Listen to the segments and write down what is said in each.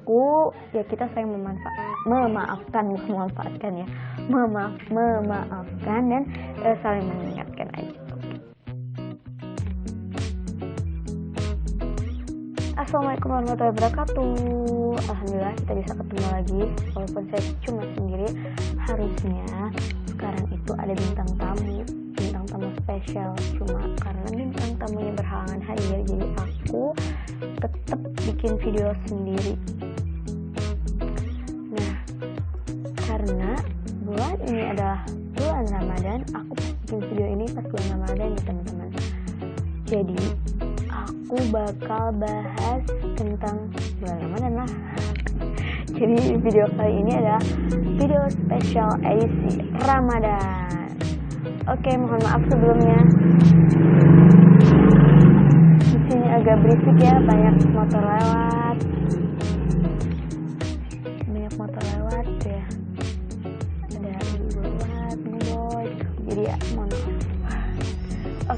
aku, ya kita saling memaafkan, bukan memanfaatkan ya, memaafkan dan saling mengingatkan aja. Assalamualaikum warahmatullahi wabarakatuh. Alhamdulillah kita bisa ketemu lagi, walaupun saya cuma sendiri. Harusnya sekarang itu ada bintang tamu spesial, cuma karena bintang tamunya berhalangan hadir, jadi aku tetap bikin video sendiri. Nah, karena bulan ini adalah bulan Ramadan, aku bikin video ini pas bulan Ramadan ya teman-teman. Jadi aku bakal bahas tentang bulan Ramadan lah. Jadi video kali ini adalah video spesial edisi Ramadan. Oke, mohon maaf sebelumnya. Di sini agak berisik ya, banyak motor lewat. Ya. Ada ibu lewat, boy. Jadi ya, mohon maaf.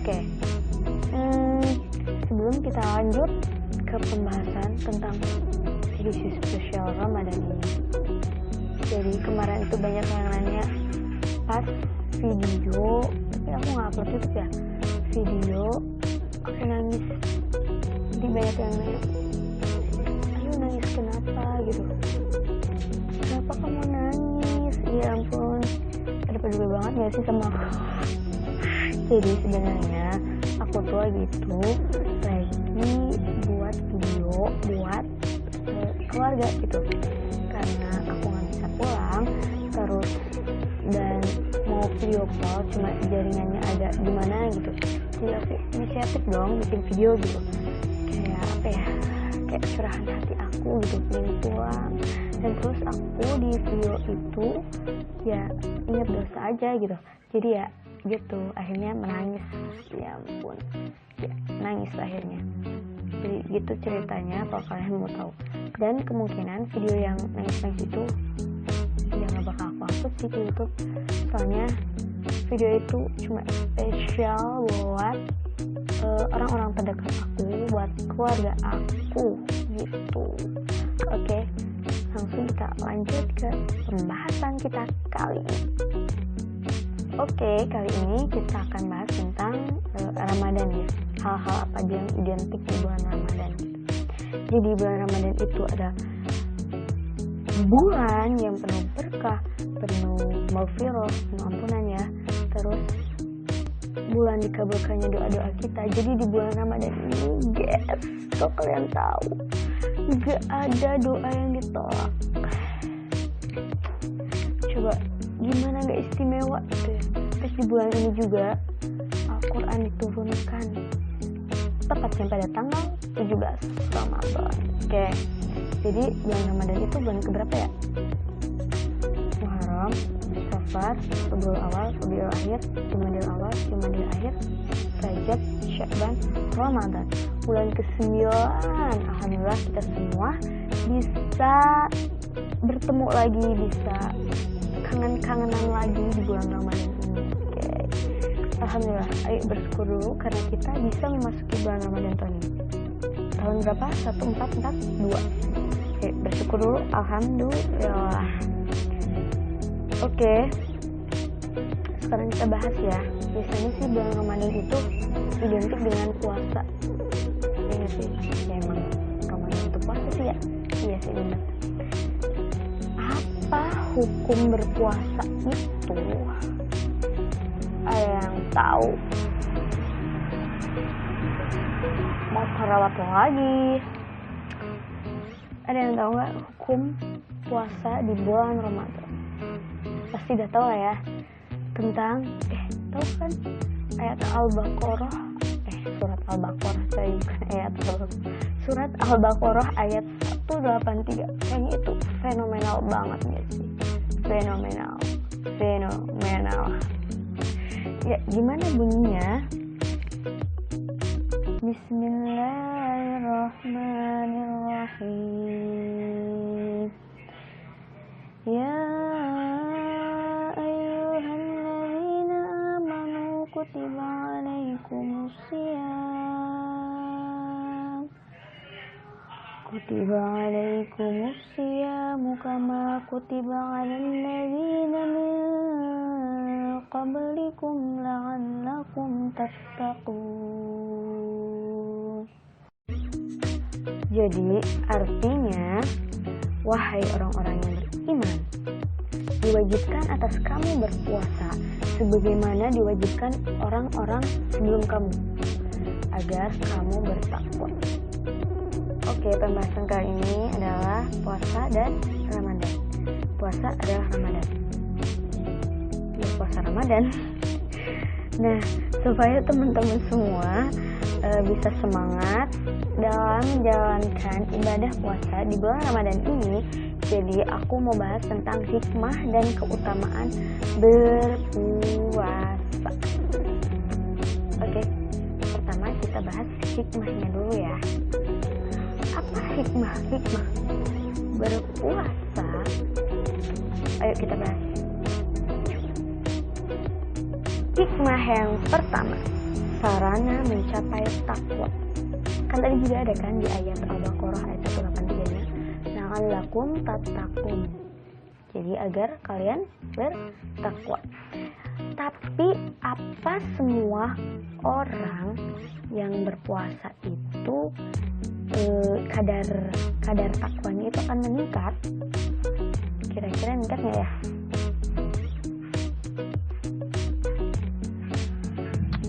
Oke. Sebelum kita lanjut ke pembahasan tentang edisi spesial Ramadan ini. Jadi kemarin itu banyak yang nanya pas video, tapi aku nggak upload YouTube ya, video aku nangis. Jadi banyak yang nanya, ayo nangis kenapa gitu, kenapa kamu nangis, ya ampun, ada peduli banget gak sih sama aku. Jadi sebenarnya aku tuh lagi buat video buat keluarga gitu, karena aku nggak bisa pulang terus dan mau video call cuma jaringannya agak gimana gitu. Jadi aku inisiatif dong bikin video gitu, kayak apa ya, kayak curahan hati aku gitu, pengen pulang. Dan terus aku di video itu ya inget dosa aja gitu, jadi ya gitu akhirnya menangis, ya ampun ya, nangis akhirnya. Jadi gitu ceritanya kalau kalian mau tahu. Dan kemungkinan video yang nangis-nangis itu ya gak bakal aku upload sih di YouTube, soalnya video itu cuma spesial buat orang-orang terdekat aku, buat keluarga aku gitu. Oke, langsung kita lanjut ke pembahasan kita kali ini. Oke, kali ini kita akan bahas tentang Ramadan ya, hal-hal apa aja yang identik di bulan Ramadan gitu. Jadi bulan Ramadan itu ada bulan yang penuh berkah, penuh maghfirah, penuh ampunan ya. Terus bulan dikabulkannya doa-doa kita. Jadi di bulan Ramadan ini, guys, kalau kalian tahu, gak ada doa yang ditolak. Coba gimana gak istimewa gitu ya. Terus di bulan ini juga Al-Quran diturunkan tepatnya pada tanggal 17 Ramadan. Oke, jadi bulan Ramadan itu bulan keberapa ya? Muharram, Safar, Rabiul Awal, Rabiul Akhir, Jumadil Awal, Jumadil Akhir, Rajab, Sya'ban, Ramadan. Bulan ke-9. Alhamdulillah kita semua bisa bertemu lagi, bisa kangen-kangenan lagi di bulan Ramadan ini. Oke. Alhamdulillah, ayo bersyukur dulu karena kita bisa memasuki bulan Ramadan tahun ini. Tahun berapa? 1442. Oke, bersyukur dulu. Alhamdulillah. Oke. Sekarang kita bahas ya. Biasanya sih bulan Ramadan itu identik dengan puasa. Iya sih, ya emang Ramadan itu puasa sih ya. Iya sih benar. Apa hukum berpuasa itu? Ada yang tahu? Mau tarawih lagi? Ada yang tahu nggak hukum puasa di bulan Ramadan? Pasti udah tahu lah ya tentang tahu kan ayat Al-Baqarah, surat Al-Baqarah, saya bukan ayat Al-Baqarah, surat Al-Baqarah ayat 183. Kayaknya itu fenomenal banget gak sih? Fenomenal. Ya, gimana bunyinya? Bismillahirrahmanirrahim. Ya ayyuhalladzina amanu kutiba alaikumusiyam kutiba alaikumus siyamu kama kutiba alal ladzina min qablikum la'allakum tattaqun. Jadi artinya, wahai orang-orang yang beriman, diwajibkan atas kamu berpuasa sebagaimana diwajibkan orang-orang sebelum kamu, agar kamu bertakwa. Oke, pembahasan kali ini adalah puasa dan Ramadan. Puasa adalah Ramadan. Ya, puasa Ramadan. Nah, supaya teman-teman semua bisa semangat dalam menjalankan ibadah puasa di bulan Ramadan ini, jadi aku mau bahas tentang hikmah dan keutamaan berpuasa. Oke, pertama kita bahas hikmahnya dulu ya. Apa hikmah berpuasa? Ayo kita bahas. Hikmah yang pertama, sarana mencapai takwa. Kan tadi juga ada kan di ayat Al-Baqarah ayat 183-nya, la'allakum tattaqun. Jadi agar kalian bertakwa. Tapi apa semua orang yang berpuasa itu kadar takwanya itu akan meningkat? Kira-kira meningkat nggak ya?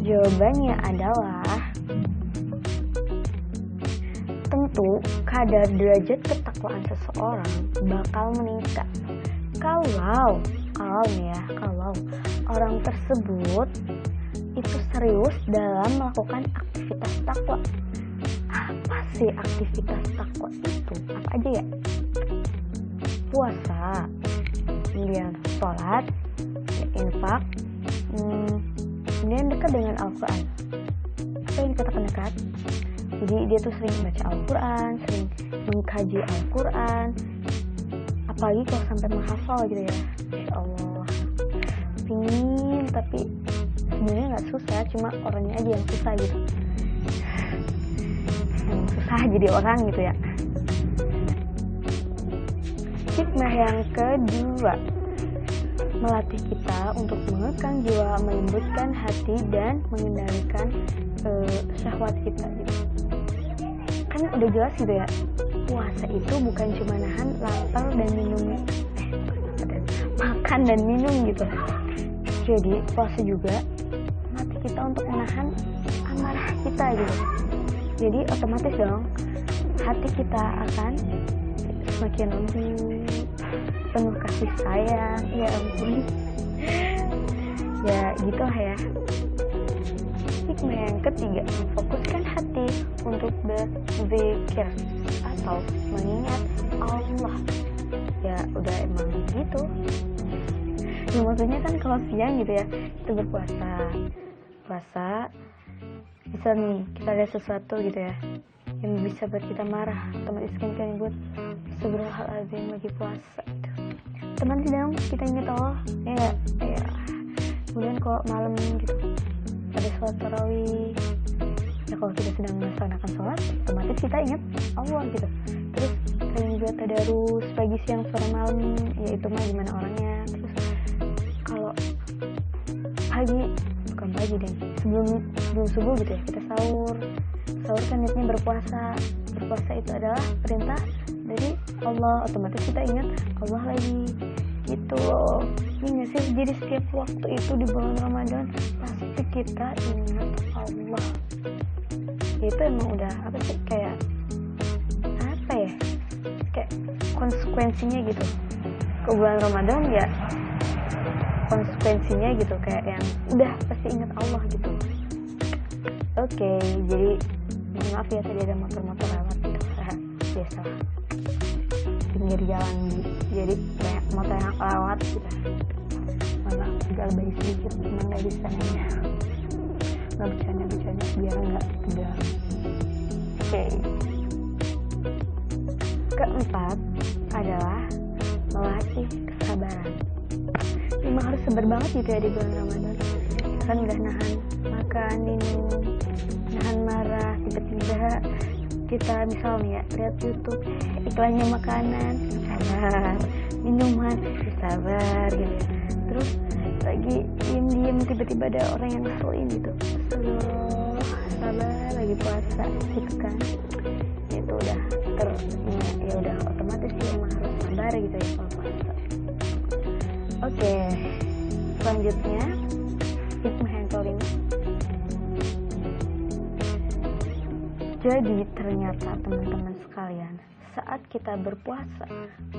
Jawabannya adalah tentu kadar derajat ketakwaan seseorang bakal meningkat kalau orang tersebut itu serius dalam melakukan aktivitas takwa. Apa sih aktivitas takwa itu? Apa aja ya? Puasa, kemudian sholat, infak, kemudian dekat dengan Al-Quran. Apa yang dikatakan dekat? Jadi dia tuh sering baca Al-Quran, sering mengkaji Al-Quran, apalagi kalau sampai menghafal gitu ya. Ya Allah, pingin, tapi sebenarnya nggak susah, cuma orangnya aja yang susah gitu. Yang susah jadi orang gitu ya. Hikmah yang kedua, melatih kita untuk mengekang jiwa, melembutkan hati, dan mengendalikan syahwat kita gitu. Kan udah jelas gitu ya, puasa itu bukan cuma nahan lapar dan minum, makan dan minum gitu. Jadi puasa juga melatih kita untuk menahan amarah kita gitu. Jadi otomatis dong hati kita akan semakin lembut, penuh kasih sayang. Ya ampun. Ya gitu lah ya. Hikmah yang ketiga, memfokuskan hati untuk berzikir atau mengingat Allah. Ya udah emang gitu. Ya, maksudnya kan kalau siang gitu ya, itu berpuasa. Puasa, bisa nih kita ada sesuatu gitu ya yang bisa buat kita marah, otomatis kan buat Astagfirullahaladzim lagi puasa gitu. Teman sedang kita ingat Allah, ya. Kemudian kalau malam gitu ada sholat tarawih, ya kalau kita sedang melaksanakan sholat, otomatis kita ingat Allah gitu. Terus kalian juga tadarus pagi, siang, sore, malam, ya itu mah gimana orangnya. Terus kalau bukan pagi deh, sebelum subuh gitu ya, kita sahur kan niatnya berpuasa itu adalah perintah dari Allah, otomatis kita ingat Allah lagi gitu loh. Ini gak sih, jadi setiap waktu itu di bulan Ramadan pasti kita ingat Allah. Itu emang udah apa sih, kayak konsekuensinya gitu ke bulan Ramadan ya, konsekuensinya gitu kayak yang udah pasti ingat Allah gitu. Oke, jadi maaf ya tadi ada motor-motor lewat gitu. Biasa pinggir jalan, jadi banyak motor yang lewat gitu. Malah agak lebih sedikit, emang gak bisa nanya, nggak bercanda biar nggak tegang. Oke. Keempat adalah melatih kesabaran. Memang harus sabar banget gitu ya di bulan Ramadan. Kan udah nahan makan, minum, nahan marah, tiba-tiba kita misalnya lihat YouTube iklannya makanan, sabar, minuman, sabar gitu ya. Terus lagi diem tiba-tiba ada orang yang ngeselin gitu, sabar lagi puasa gitu kan, itu udah ya udah otomatis sih emang harus sabar gitu ya kalau puasa. Oke, selanjutnya hikmah yang kelima. Jadi ternyata teman-teman sekalian, saat kita berpuasa,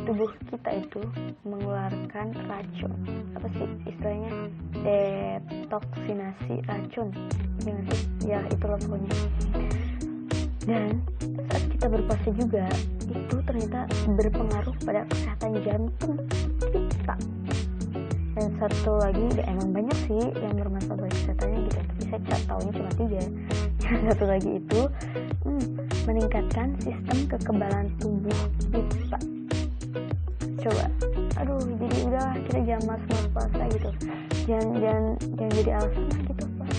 tubuh kita itu mengeluarkan racun. Apa sih istilahnya? Detoksinasi racun. Ya itulah pokoknya. Dan saat kita berpuasa juga, itu ternyata berpengaruh pada kesehatan jantung kita. Dan satu lagi, emang banyak sih yang bermanfaat bagi kesehatannya gitu, tapi saya tahunya cuma 3. Yang satu lagi itu meningkatkan sistem kekebalan tubuh kita. Coba, aduh, jadi udah kita jangan malas puasa gitu, jangan jadi alasan lah gitu, Pak.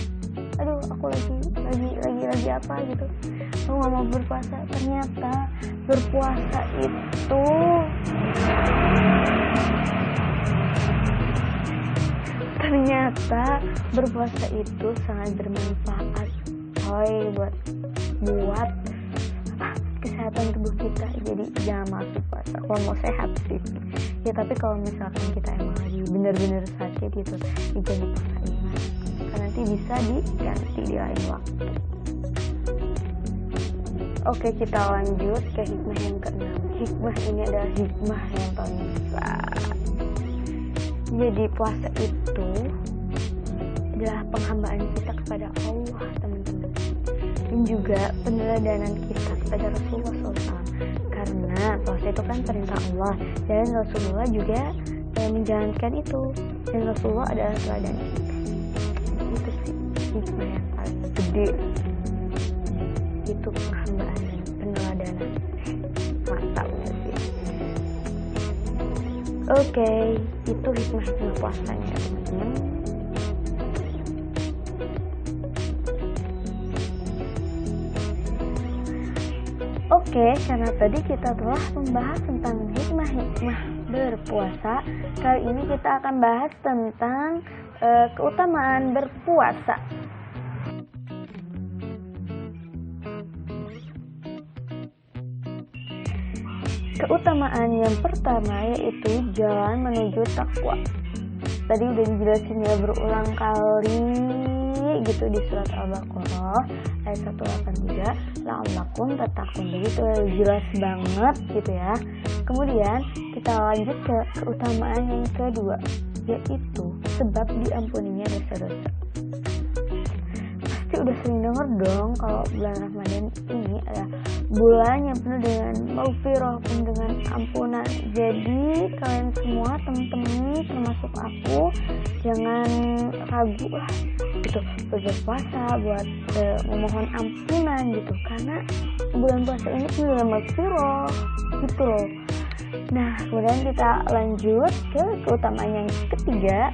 Aduh, aku lagi apa gitu, aku nggak mau berpuasa. Ternyata berpuasa itu sangat bermanfaat, coy, buat kesehatan tubuh kita. Jadi jangan masuk puasa kalau mau sehat sih ya, tapi kalau misalkan kita emang lagi bener-bener sakit gitu, jangan dipaksain, karena nanti bisa diganti di lain waktu. Oke, kita lanjut ke hikmah yang ke-6. Hikmah ini adalah hikmah yang paling besar. Jadi puasa itu adalah penghambaan kita kepada Allah, teman-teman, dan juga peneladanan kita kepada Rasulullah SAW. Karena puasa itu kan perintah Allah, dan Rasulullah juga menjalankan itu, dan Rasulullah adalah teladan kita. Itu sih hikmah yang paling gede, itu penghambaan dan peneladanan. Mantap gak sih? Oke, itu hikmah puasanya, teman-teman. Oke, karena tadi kita telah membahas tentang hikmah-hikmah berpuasa, kali ini kita akan bahas tentang keutamaan berpuasa. Keutamaan yang pertama yaitu jalan menuju takwa. Tadi udah dijelasin ya berulang kali gitu di surat Al-Baqarah ayat 183, la'allakum tattaqun. Jadi itu jelas banget gitu ya. Kemudian kita lanjut ke keutamaan yang kedua, yaitu sebab diampuninya dosa-dosa. Pasti udah sering denger dong kalau bulan Ramadan ini adalah bulan yang penuh dengan maghfirah, penuh dengan ampunan. Jadi kalian semua teman-teman termasuk aku jangan ragu lah gitu berpuasa buat memohon ampunan gitu, karena bulan puasa ini penuh dengan maghfirah gitu loh. Nah, kemudian kita lanjut ke keutamaan yang ketiga,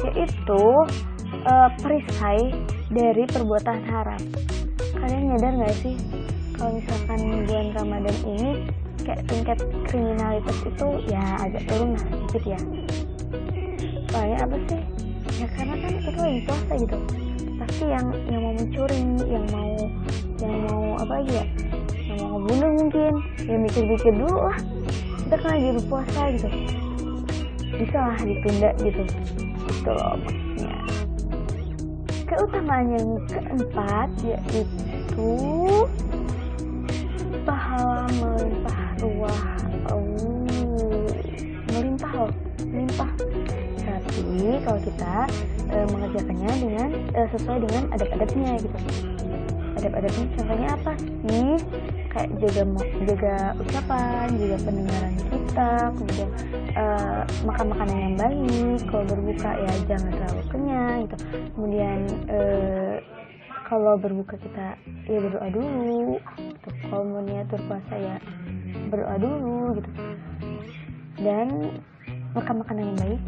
yaitu perisai dari perbuatan haram. Kalian nyadar gak sih kalau misalkan bulan Ramadan ini kayak tingkat kriminalitas itu ya agak turun lah sedikit ya. Soalnya apa sih? Ya karena kan itu lagi puasa gitu. Pasti yang mau mencuri, yang mau apa lagi ya? Yang mau ngebunuh mungkin, ya mikir-mikir dulu lah. Kita kan lagi berpuasa gitu. Bisa lah ditunda gitu. Itu loh maksudnya. Keutamaan yang keempat yaitu pahala melimpah ruah. Melimpah. Tapi kalau kita mengerjakannya dengan sesuai dengan adab-adabnya gitu. Adab-adabnya contohnya apa sih? Kayak jaga ucapan, jaga pendengaran kita, kemudian makan makanan yang baik. Kalau berbuka ya jangan terlalu kenyang gitu. Kemudian kalau berbuka kita ya berdoa dulu gitu. Kalau mau niat berpuasa ya berdoa dulu gitu. Dan makan makanan yang baik.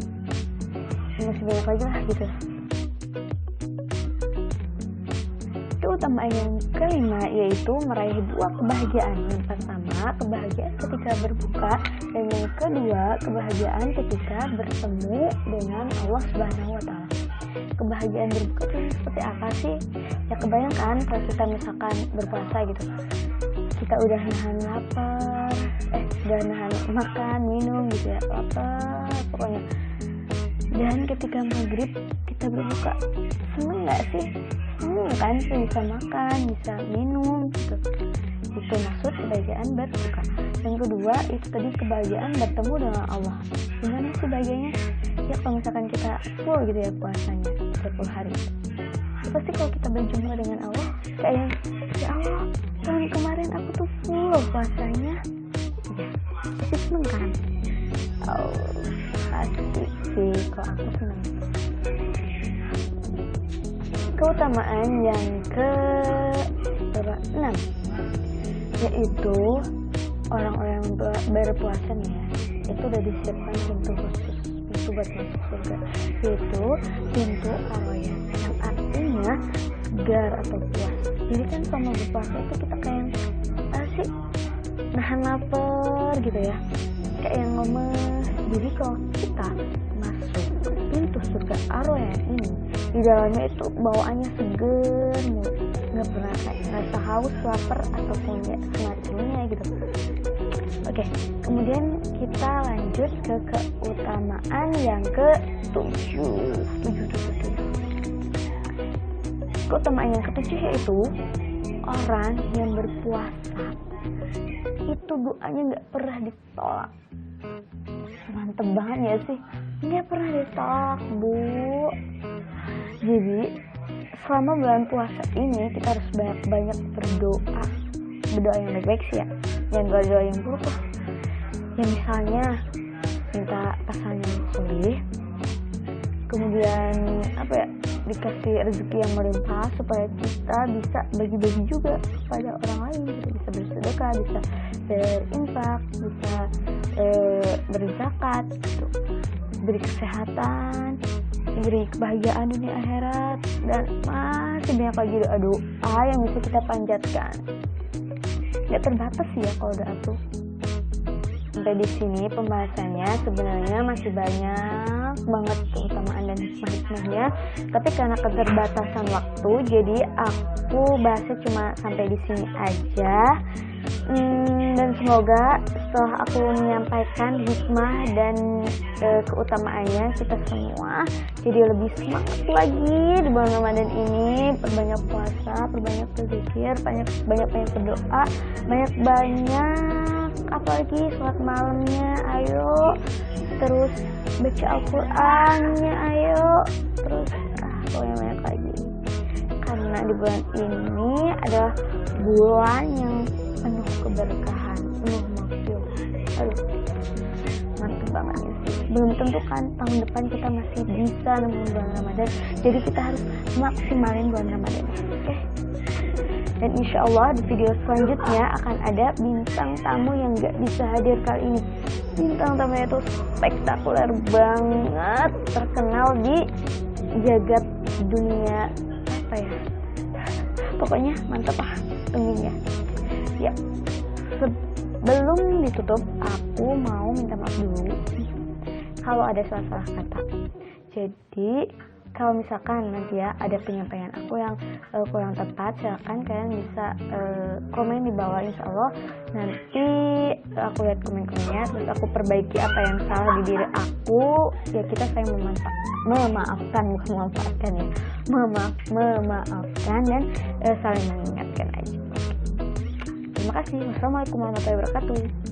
Masih banyak lagi lah gitu. Keutamaan yang kelima yaitu meraih dua kebahagiaan. Yang pertama, kebahagiaan ketika berbuka, dan yang kedua, kebahagiaan ketika bertemu dengan Allah Subhanahu wa Ta'ala. Kebahagiaan berbuka itu seperti apa sih? Ya kebayangkan kalau kita misalkan berpuasa gitu, kita udah nahan lapar, udah nahan makan, minum gitu ya, lapar pokoknya. Dan ketika maghrib kita berbuka, seneng nggak sih? Seneng kan, bisa makan, bisa minum gitu. Itu maksud kebahagiaan berbuka. Yang kedua itu tadi kebahagiaan bertemu dengan Allah. Gimana sih bahagianya? Ya kalau misalkan kita full gitu ya puasanya 30 hari, ya pasti kalau kita berjumpa dengan Allah kayak yang, ya Allah tahun kemarin aku tuh full puasanya, ya pasti seneng kan? Oh pasti sih, kalau aku seneng. Keutamaan yang ke-6 yaitu orang-orang yang berpuasa nih ya, itu udah disiapkan pintu khusus, pintu buat masuk surga, yaitu pintu ar-rayyan, yang artinya segar atau puas. Jadi kan selama berpuasa itu kita kayak asik nahan lapar gitu ya, kayak yang lemes. Jadi kalau kita masuk ke pintu surga ar-rayyan ini, di dalamnya itu bawaannya seger, nggak pernah kayak rasa haus, lapar ataupun ya semacamnya gitu. Oke, kemudian kita lanjut ke keutamaan yang ke-7. Keutamaan yang ke-7 yaitu orang yang berpuasa itu doanya nggak pernah ditolak. Mantep banget ya sih, nggak pernah ditolak Bu. Jadi selama bulan puasa ini kita harus banyak berdoa yang baik-baik sih ya, jangan doa yang buruk lah. Ya misalnya minta pasangan yang soleh, kemudian apa ya, dikasih rezeki yang melimpah supaya kita bisa bagi-bagi juga kepada orang lain, kita bisa bersedekah, bisa berinfak, bisa berzakat gitu, beri kesehatan, diberi kebahagiaan dunia akhirat, dan masih banyak lagi doa yang bisa kita panjatkan. Gak terbatas sih ya kalau doa tuh. Sampai di sini pembahasannya sebenarnya masih banyak banget keutamaan dan hikmah-hikmahnya, tapi karena keterbatasan waktu jadi aku bahasnya cuma sampai di sini aja. Dan semoga setelah aku menyampaikan hikmah dan keutamaannya, kita semua jadi lebih semangat lagi di bulan Ramadan ini. Perbanyak puasa, perbanyak berzikir, banyak berdoa, banyak apalagi sholat malamnya, ayo, terus baca Al-Qur'annya, ayo, terus pokoknya banyak lagi, karena di bulan ini adalah bulan yang penuh keberkahan, penuh maghfirah. Aduh, mantep banget ya sih. Belum tentu kan tahun depan kita masih bisa nemuin bulan Ramadan, jadi kita harus maksimalin bulan Ramadan, oke? Dan insya Allah di video selanjutnya akan ada bintang tamu yang gak bisa hadir kali ini. Bintang tamunya itu spektakuler banget, terkenal di jagat dunia apa ya, pokoknya mantep lah, tungguin ya. Ya, sebelum ditutup aku mau minta maaf dulu kalau ada salah kata. Jadi kalau misalkan nanti ya ada penyampaian aku yang kurang tepat, silakan kalian bisa komen di bawah, insya Allah nanti aku lihat komen-komennya, terus aku perbaiki apa yang salah di diri aku. Ya kita saling memaafkan, bukan memanfaatkan ya, memaafkan dan saling mengingatkan aja. Terima kasih. Wassalamualaikum warahmatullahi wabarakatuh.